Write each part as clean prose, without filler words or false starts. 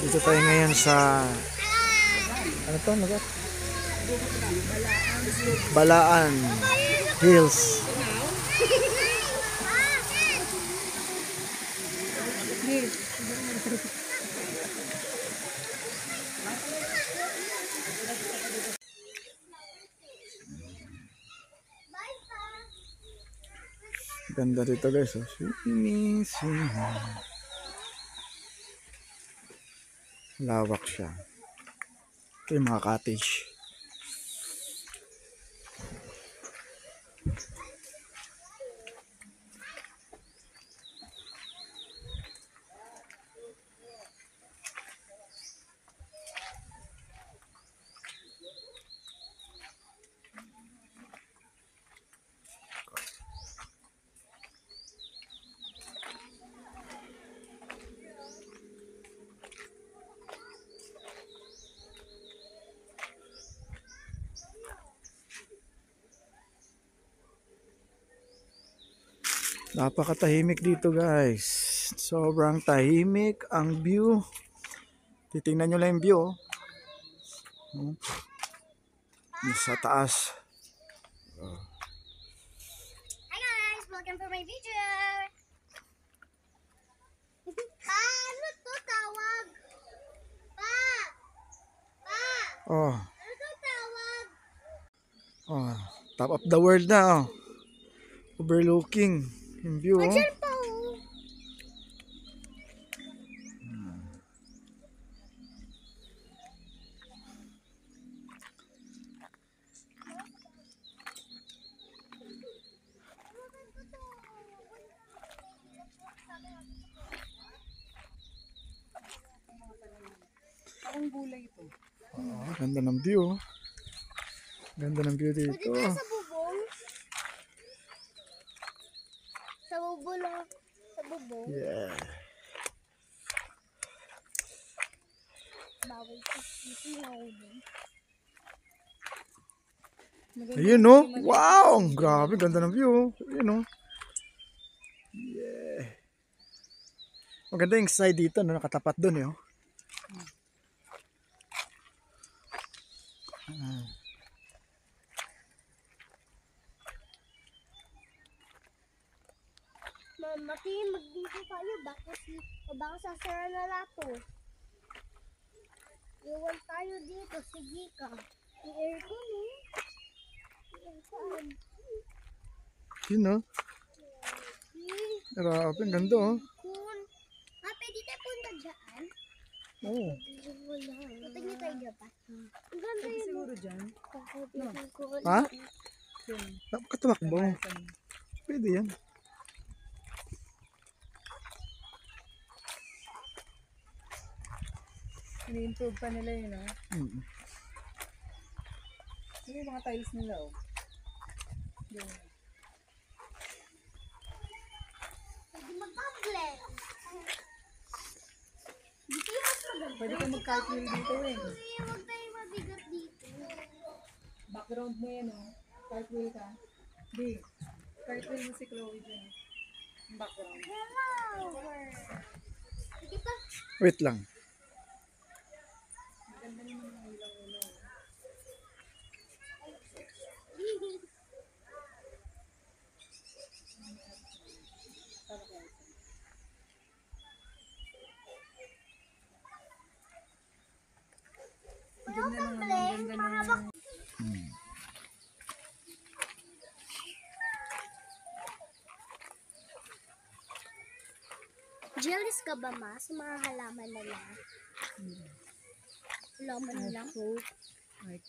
Dito tayo ngayon sa ano to? Balaan Hills. Ganda dito guys, oh. Swimming. Lawak siya. Ito yung mga cottage. Napakatahimik dito guys. Sobrang tahimik ang view. Titingnan nyo lang yung view. Sa taas. Hi guys! Welcome to my video! Ano to tawag? Pa! Pa! Oh. Ano to tawag? Oh. Top of the world na. Oh. Overlooking yung view. Oh. Diyan pa oh. Ang gulay ito. Oh, ganda ng view. Ganda ng view dito. Pwede tayo sa bubong? Sa bubong lang. Sa bubong? Yeah. Bawal sa bubong. Ayun no. Wow! Grabe, ganda ng view. Ayun no. Yeah. Maganda yung side dito no, nakatapat doon eh. Oh. Mati, magdito tayo. Baka sasara na lato. Iwan tayo dito. Sige ka. Yung aircon eh. Aircon. Yun no. Grabe, ang ganda oh. Aircon. Pwede tayo punta dyan? Oh. Punta niyo tayo dyan pa. Ang ganda yun. Siguro dyan. Ha? Katumakbo. Pwede yan. Ini-improve pa nila yun, ha? Ano yung mga tiles nila, oh? Yun. Pwede mag-tablet. Dito yung mas maganda. Pwede ka mag-cartwheel dito, eh. Kasi huwag tayo mabigat dito. Background mo yan, oh. Cartwheel ka. Di. Cartwheel mo si Chloe dyan. Ang background. Hello! Sige pa. Wait lang. Maganda naman yung ilaw-ilaw. Ganda naman, ang ganda naman. Jealous ka ba ma sa mga halaman nila? Halaman nila? Like,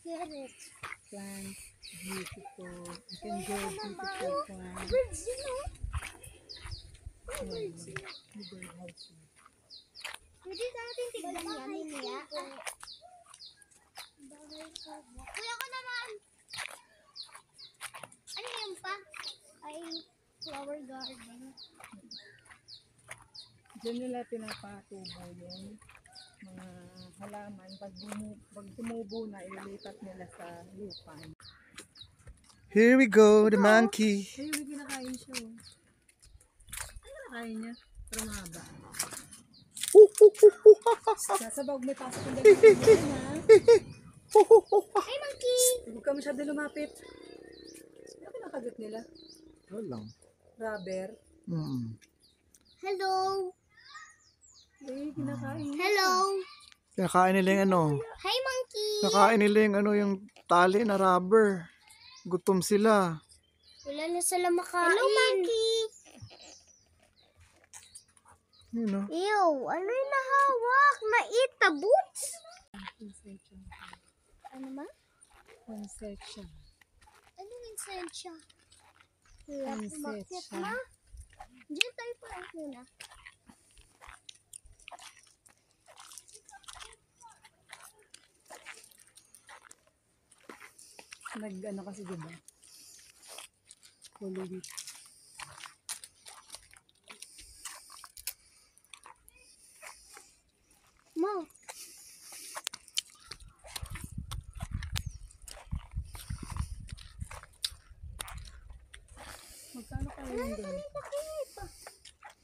Carrot. plants, beautiful. You can grow beautiful plants. Birds yun o. The birdhouse. Pwede natin tignan yan ni Mia. Kuya ko naman. Ano yun pa? Ay, flower garden. Diyan nila pinapatubo yung mga halaman. Pag tumubo na, ililipat nila sa lupa. Here we go, the monkey. Ayun, may kinakain siya. Oh. Ano kinakain niya? Pero mahaba. Sasabaw, may pasok yung ganyan ha. Hi, monkey! Huwag ka masyado lumapit. Ano kinakagat nila? Wala lang. Rubber. Hello! Eh, kinakain niya. Hello! Kakain nila yung ano. Hi, monkey! Kakain nila yung ano, yung tali na rubber. Gutom sila. Wala na sila makain. Hello, monkey! Yun know? Ew, ano yung nahawak? Naita, boots? Insection. Ano ma? Insection. Anong insensya? Hirap umakyat Insensya. ma. Diyan tayo pa muna. Nag-ano kasi diba? Holy Week. Ma, Magkano kayo yun doon? nakita.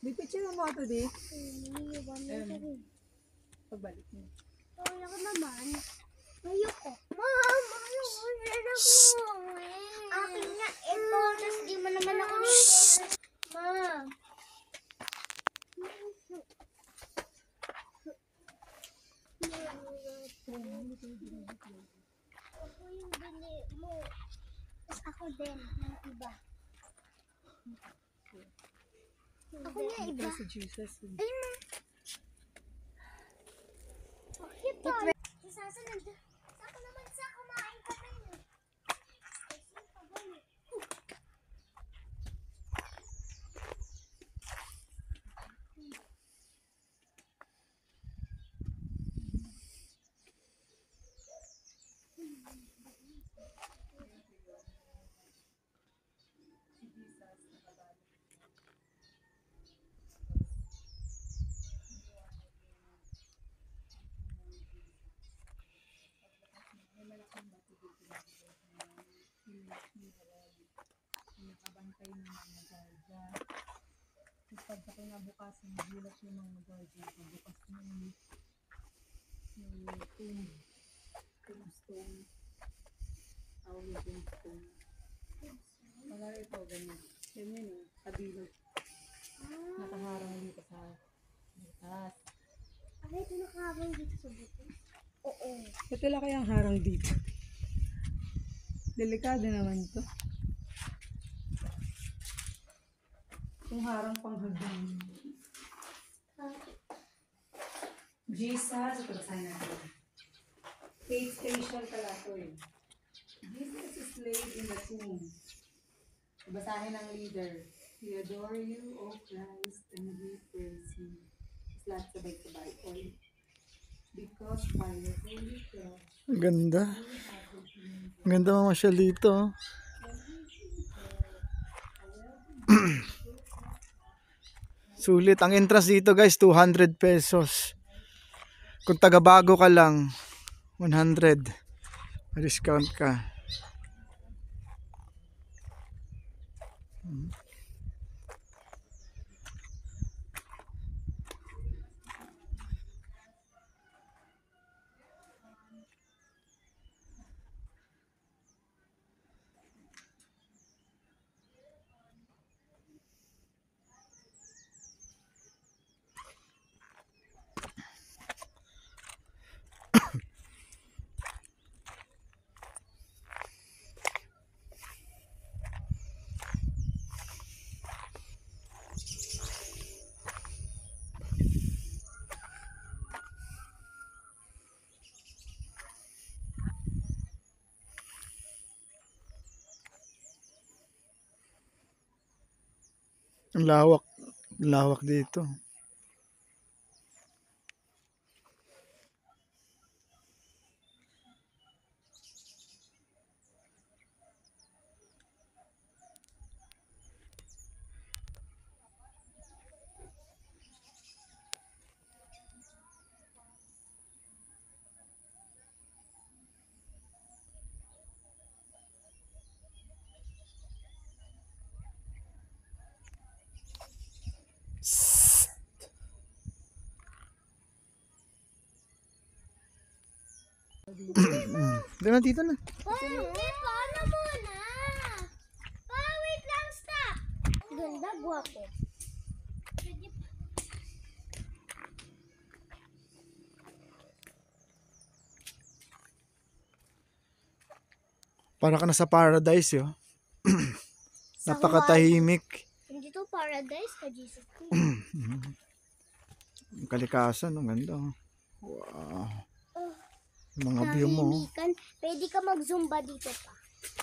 May picture mo ito di? Niniwan na Ayun. rin. Pagbalik mo. Wala ko naman. Ayoko. Mom, ayoko na ako. Akin nga ito. Tapos di mo naman ako nishare. Mom. Ako yung bili mo. Tapos ako din. Ng iba. Ako nga iba. Ito si Jesus. Ayun na. Okay pa. Isasunod. Sako naman sa kumain ka na yun. Nakabantay ng mga garda. Tapos pagka kinabukasan, nagulat yung mga garda. Pagbukas ng tombstone. Tawag yung tombstone. Wala ito, ganyan. Ganyan eh, kabilog. Nakaharang dito sa butas. Ano ito nakahabang dito sa buto? Oo. Ito lang kaya ang harang dito. Delikado naman to. Yung harang pang hagdan. Jesus, ito basahin natin. Faith station pala ito eh. Jesus is laid in the tomb. Basahin ng leader. We adore you, O Christ, and we praise you. Lahat sabay-sabay. Because by the Holy Cross, Ang ganda. Ang ganda mamasyal dito. Oh. Sulit. Ang entrance dito guys, 200 pesos. Kung taga-bago ka lang, 100. Ma-discount ka. Ang lawak. Ang lawak dito. Dito na. Hindi pa, ano muna? Wait lang, stop. Ganda, guwapo. Para ka na sa paradise, yo. Sa Napakatahimik. Hindi to paradise ka, Jesus. Ang kalikasan, ang ganda. Wow. Mga view mo. Tahimikan. Pwede ka mag-zumba dito pa.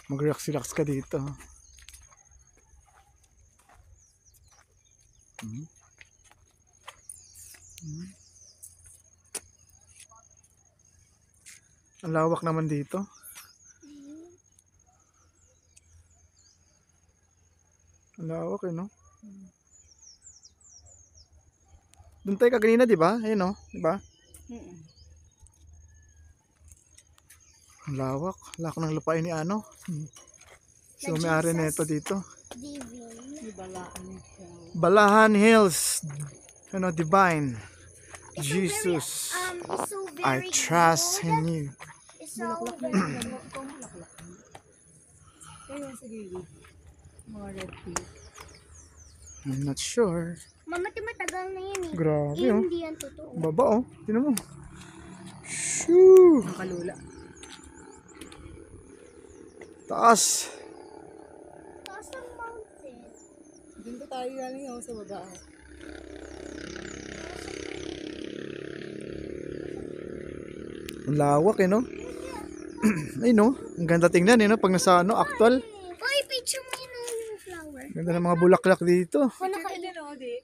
Mag-relax ka dito. Ang lawak naman dito. Ang lawak no? Doon tayo ka kanina, di ba? Ayun di ba? Ang lawak. Lawak ng lupain ni ano. So may-ari na ito dito. Divine. Balahan Hills. Divine. Jesus. So I very trust good. in you. It's so Kaya sa gilid. Mga red pink. I'm not sure. Mama, matagal na yan eh. Grabe, Hindi yan totoo. Baba, Tinan mo. Shoo! Ang kalula. Taas. Taas ng mountain. Dito tayo galing sa baba. Ang lawak, no? Ay, no? Ang ganda tingnan, Pag nasa, actual. Uy, picture mo yun yung flower. Ganda ng mga bulaklak dito. Kung nakailin. Di.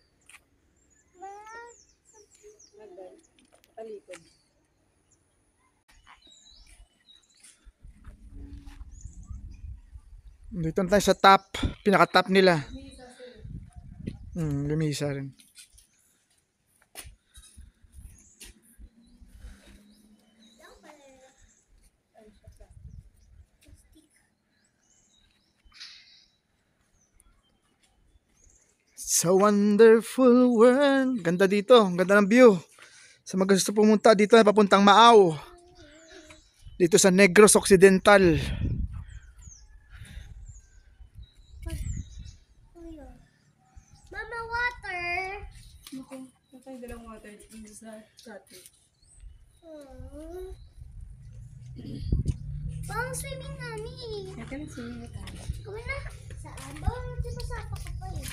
Talikod. Dito na tayo sa top. Pinaka-top nila. Lumisa rin. Sa wonderful world. Ganda dito. Ganda ng view. Sa mga gusto pumunta dito na papuntang Maaw. Dito sa Negros Occidental. Mama, water. Naku, natay dalang water dito sa cottage. Bang swimming kami. Kaya lang swimming ka. Kami na. Saan? Bang, masapa ka pa eh.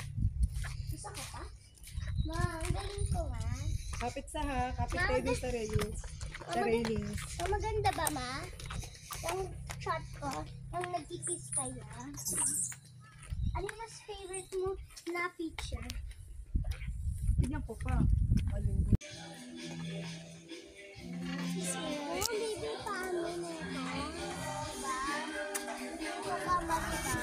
Isa ka pa? Ma, ang galing ko nga. Kapit tayo din sa railings. Sa railings. Ang maganda ba, ma? Yung shot ko, yung nagkikis kaya. Ano yung mas favorite mo na picture? Tignan ko pa. Ayun. Oh, baby, paano na ito? Diba? Mukama, diba?